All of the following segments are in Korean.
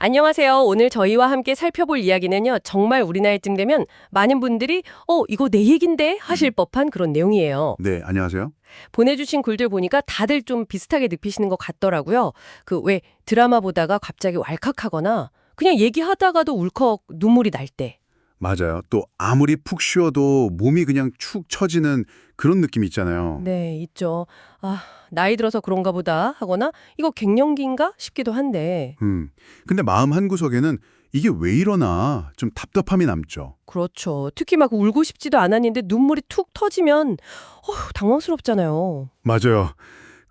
안녕하세요. 오늘 저희와 함께 살펴볼 이야기는요. 정말 우리 나이쯤 되면 많은 분들이 이거 내 얘긴데 하실 법한 그런 내용이에요. 네, 안녕하세요. 보내주신 글들 보니까 다들 좀 비슷하게 느끼시는 것 같더라고요. 그 왜 드라마 보다가 갑자기 왈칵하거나 그냥 얘기하다가도 울컥 눈물이 날 때. 맞아요. 또 아무리 푹 쉬어도 몸이 그냥 축 처지는 그런 느낌 있잖아요. 네, 있죠. 아, 나이 들어서 그런가 보다 하거나 이거 갱년기인가 싶기도 한데. 근데 마음 한구석에는 이게 왜 이러나 좀 답답함이 남죠. 그렇죠. 특히 막 울고 싶지도 않았는데 눈물이 툭 터지면 당황스럽잖아요. 맞아요.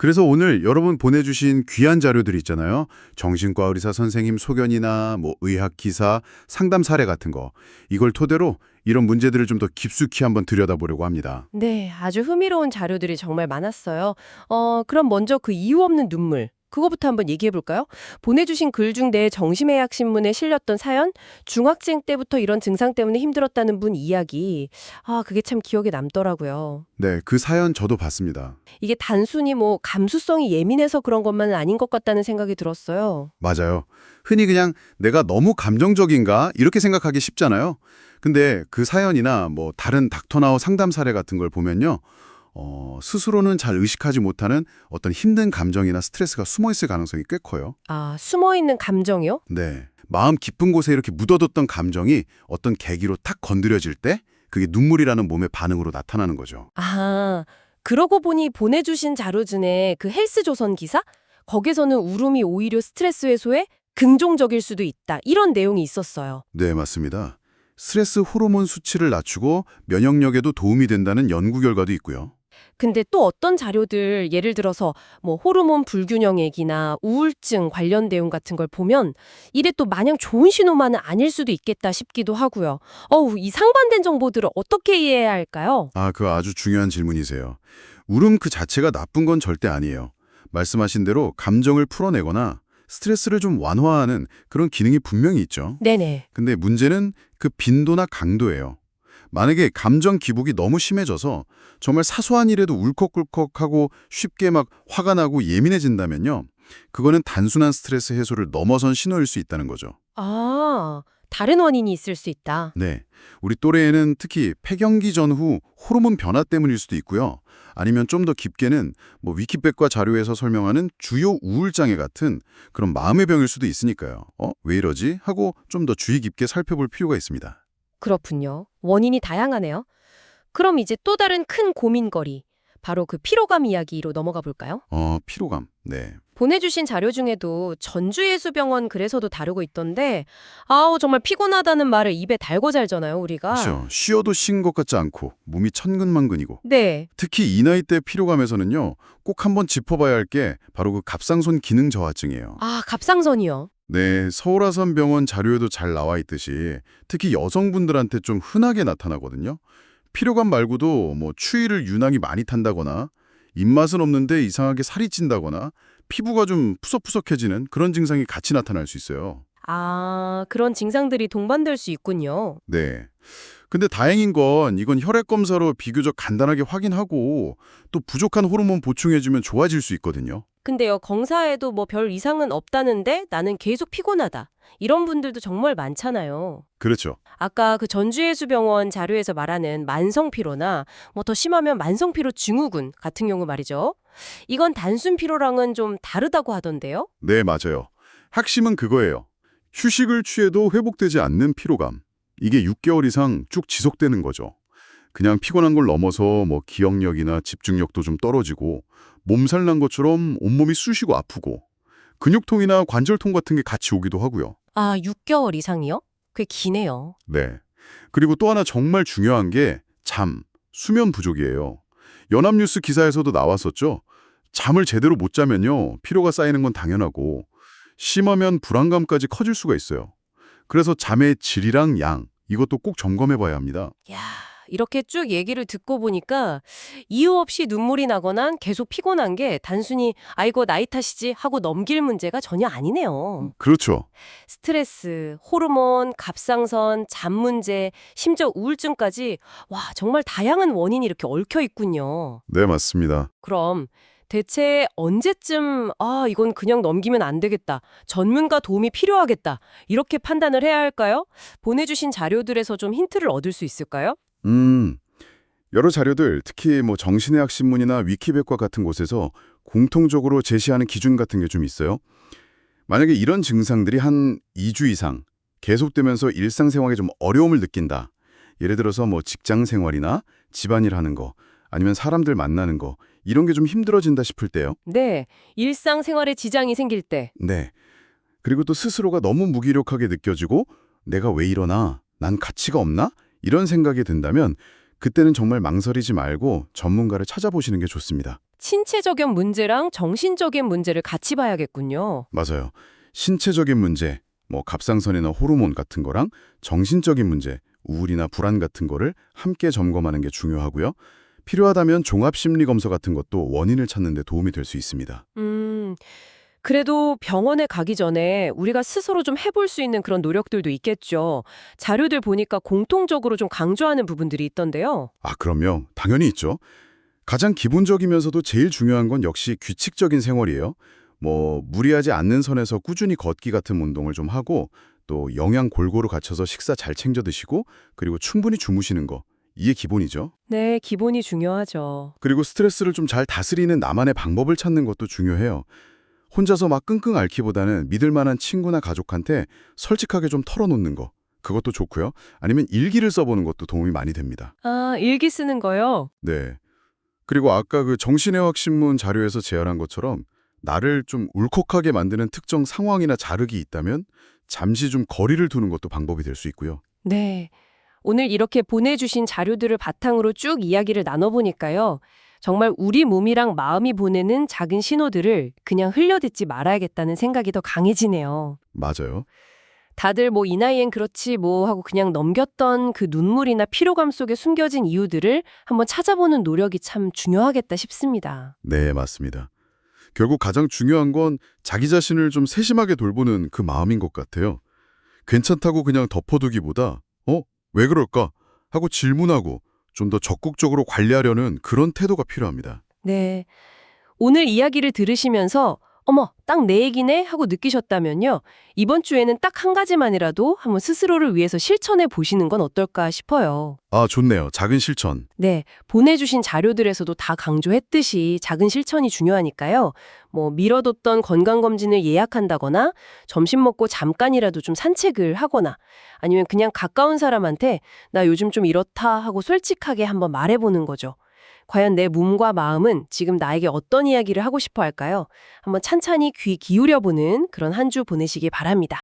그래서 오늘 여러분 보내주신 귀한 자료들 있잖아요. 정신과 의사 선생님 소견이나 의학 기사, 상담 사례 같은 거. 이걸 토대로 이런 문제들을 좀 더 깊숙이 한번 들여다보려고 합니다. 네, 아주 흥미로운 자료들이 정말 많았어요. 그럼 먼저 그 이유 없는 눈물. 그거부터 한번 얘기해 볼까요? 보내주신 글 중 내 정신의학 신문에 실렸던 사연, 중학생 때부터 이런 증상 때문에 힘들었다는 분 이야기. 아, 그게 참 기억에 남더라고요. 네, 그 사연 저도 봤습니다. 이게 단순히 감수성이 예민해서 그런 것만은 아닌 것 같다는 생각이 들었어요. 맞아요. 흔히 그냥 내가 너무 감정적인가 이렇게 생각하기 쉽잖아요. 근데 그 사연이나 다른 닥터나우 상담 사례 같은 걸 보면요. 스스로는 잘 의식하지 못하는 어떤 힘든 감정이나 스트레스가 숨어 있을 가능성이 꽤 커요. 아, 숨어있는 감정이요? 네. 마음 깊은 곳에 이렇게 묻어뒀던 감정이 어떤 계기로 탁 건드려질 때 그게 눈물이라는 몸의 반응으로 나타나는 거죠. 아, 그러고 보니 보내주신 자료 중에 그 헬스조선 기사? 거기서는 울음이 오히려 스트레스 해소에 긍정적일 수도 있다. 이런 내용이 있었어요. 네, 맞습니다. 스트레스 호르몬 수치를 낮추고 면역력에도 도움이 된다는 연구 결과도 있고요. 근데 또 어떤 자료들, 예를 들어서 호르몬 불균형 얘기나 우울증 관련 내용 같은 걸 보면 이래 또 마냥 좋은 신호만은 아닐 수도 있겠다 싶기도 하고요. 이 상반된 정보들을 어떻게 이해해야 할까요? 그거 아주 중요한 질문이세요. 울음 그 자체가 나쁜 건 절대 아니에요. 말씀하신 대로 감정을 풀어내거나 스트레스를 좀 완화하는 그런 기능이 분명히 있죠. 네네. 근데 문제는 그 빈도나 강도예요. 만약에 감정 기복이 너무 심해져서 정말 사소한 일에도 울컥울컥하고 쉽게 막 화가 나고 예민해진다면요. 그거는 단순한 스트레스 해소를 넘어선 신호일 수 있다는 거죠. 아, 다른 원인이 있을 수 있다. 네. 우리 또래에는 특히 폐경기 전후 호르몬 변화 때문일 수도 있고요. 아니면 좀 더 깊게는 위키백과 자료에서 설명하는 주요 우울장애 같은 그런 마음의 병일 수도 있으니까요. 왜 이러지? 하고 좀 더 주의 깊게 살펴볼 필요가 있습니다. 그렇군요. 원인이 다양하네요. 그럼 이제 또 다른 큰 고민거리, 바로 그 피로감 이야기로 넘어가 볼까요? 피로감. 네. 보내주신 자료 중에도 전주예수병원 글에서도 다루고 있던데, 아우, 정말 피곤하다는 말을 입에 달고 살잖아요, 우리가. 그렇죠. 쉬어도 쉰 것 같지 않고 몸이 천근만근이고. 네. 특히 이 나이 때 피로감에서는요. 꼭 한번 짚어봐야 할 게 바로 그 갑상선 기능 저하증이에요. 아, 갑상선이요. 네, 서울아산병원 자료에도 잘 나와 있듯이 특히 여성분들한테 좀 흔하게 나타나거든요. 피로감 말고도 추위를 유난히 많이 탄다거나 입맛은 없는데 이상하게 살이 찐다거나 피부가 좀 푸석푸석해지는 그런 증상이 같이 나타날 수 있어요. 아, 그런 증상들이 동반될 수 있군요. 네. 근데 다행인 건 이건 혈액 검사로 비교적 간단하게 확인하고 또 부족한 호르몬 보충해주면 좋아질 수 있거든요. 근데요, 검사에도 별 이상은 없다는데 나는 계속 피곤하다. 이런 분들도 정말 많잖아요. 그렇죠. 아까 그 전주예수병원 자료에서 말하는 만성피로나 더 심하면 만성피로 증후군 같은 경우 말이죠. 이건 단순 피로랑은 좀 다르다고 하던데요. 네, 맞아요. 핵심은 그거예요. 휴식을 취해도 회복되지 않는 피로감. 이게 6개월 이상 쭉 지속되는 거죠. 그냥 피곤한 걸 넘어서 기억력이나 집중력도 좀 떨어지고 몸살 난 것처럼 온몸이 쑤시고 아프고 근육통이나 관절통 같은 게 같이 오기도 하고요. 아, 6개월 이상이요? 꽤 기네요. 네. 그리고 또 하나 정말 중요한 게 수면 부족이에요. 연합뉴스 기사에서도 나왔었죠. 잠을 제대로 못 자면요. 피로가 쌓이는 건 당연하고 심하면 불안감까지 커질 수가 있어요. 그래서 잠의 질이랑 양, 이것도 꼭 점검해 봐야 합니다. 야, 이렇게 쭉 얘기를 듣고 보니까 이유 없이 눈물이 나거나 계속 피곤한 게 단순히 아이고 나이 탓이지 하고 넘길 문제가 전혀 아니네요. 그렇죠. 스트레스, 호르몬, 갑상선, 잠 문제, 심지어 우울증까지 와, 정말 다양한 원인이 이렇게 얽혀 있군요. 네, 맞습니다. 그럼 대체 언제쯤 이건 그냥 넘기면 안 되겠다. 전문가 도움이 필요하겠다. 이렇게 판단을 해야 할까요? 보내주신 자료들에서 좀 힌트를 얻을 수 있을까요? 여러 자료들, 특히 뭐 정신의학 신문이나 위키백과 같은 곳에서 공통적으로 제시하는 기준 같은 게 좀 있어요. 만약에 이런 증상들이 한 2주 이상 계속되면서 일상생활에 좀 어려움을 느낀다. 예를 들어서 뭐 직장 생활이나 집안일 하는 거, 아니면 사람들 만나는 거, 이런 게 좀 힘들어진다 싶을 때요. 네, 일상생활에 지장이 생길 때. 네. 그리고 또 스스로가 너무 무기력하게 느껴지고 내가 왜 이러나? 난 가치가 없나? 이런 생각이 든다면 그때는 정말 망설이지 말고 전문가를 찾아보시는 게 좋습니다. 신체적인 문제랑 정신적인 문제를 같이 봐야겠군요. 맞아요. 신체적인 문제, 뭐 갑상선이나 호르몬 같은 거랑 정신적인 문제, 우울이나 불안 같은 거를 함께 점검하는 게 중요하고요. 필요하다면 종합심리검사 같은 것도 원인을 찾는 데 도움이 될 수 있습니다. 그래도 병원에 가기 전에 우리가 스스로 좀 해볼 수 있는 그런 노력들도 있겠죠. 자료들 보니까 공통적으로 좀 강조하는 부분들이 있던데요. 아, 그럼요. 당연히 있죠. 가장 기본적이면서도 제일 중요한 건 역시 규칙적인 생활이에요. 뭐 무리하지 않는 선에서 꾸준히 걷기 같은 운동을 좀 하고 또 영양 골고루 갖춰서 식사 잘 챙겨 드시고 그리고 충분히 주무시는 거. 이게 기본이죠. 네, 기본이 중요하죠. 그리고 스트레스를 좀 잘 다스리는 나만의 방법을 찾는 것도 중요해요. 혼자서 막 끙끙 앓기보다는 믿을 만한 친구나 가족한테 솔직하게 좀 털어놓는 거. 그것도 좋고요. 아니면 일기를 써보는 것도 도움이 많이 됩니다. 아, 일기 쓰는 거요? 네. 그리고 아까 그 정신의학 신문 자료에서 제안한 것처럼 나를 좀 울컥하게 만드는 특정 상황이나 자극이 있다면 잠시 좀 거리를 두는 것도 방법이 될 수 있고요. 네. 오늘 이렇게 보내주신 자료들을 바탕으로 쭉 이야기를 나눠보니까요. 정말 우리 몸이랑 마음이 보내는 작은 신호들을 그냥 흘려듣지 말아야겠다는 생각이 더 강해지네요. 맞아요. 다들 뭐 이 나이엔 그렇지 뭐 하고 그냥 넘겼던 그 눈물이나 피로감 속에 숨겨진 이유들을 한번 찾아보는 노력이 참 중요하겠다 싶습니다. 네, 맞습니다. 결국 가장 중요한 건 자기 자신을 좀 세심하게 돌보는 그 마음인 것 같아요. 괜찮다고 그냥 덮어두기보다 왜 그럴까? 하고 질문하고 좀 더 적극적으로 관리하려는 그런 태도가 필요합니다. 네. 오늘 이야기를 들으시면서 어머, 딱 내 얘기네 하고 느끼셨다면요. 이번 주에는 딱 한 가지만이라도 한번 스스로를 위해서 실천해 보시는 건 어떨까 싶어요. 아, 좋네요. 작은 실천. 네, 보내주신 자료들에서도 다 강조했듯이 작은 실천이 중요하니까요. 뭐 미뤄뒀던 건강검진을 예약한다거나 점심 먹고 잠깐이라도 좀 산책을 하거나 아니면 그냥 가까운 사람한테 나 요즘 좀 이렇다 하고 솔직하게 한번 말해보는 거죠. 과연 내 몸과 마음은 지금 나에게 어떤 이야기를 하고 싶어 할까요? 한번 찬찬히 귀 기울여보는 그런 한 주 보내시기 바랍니다.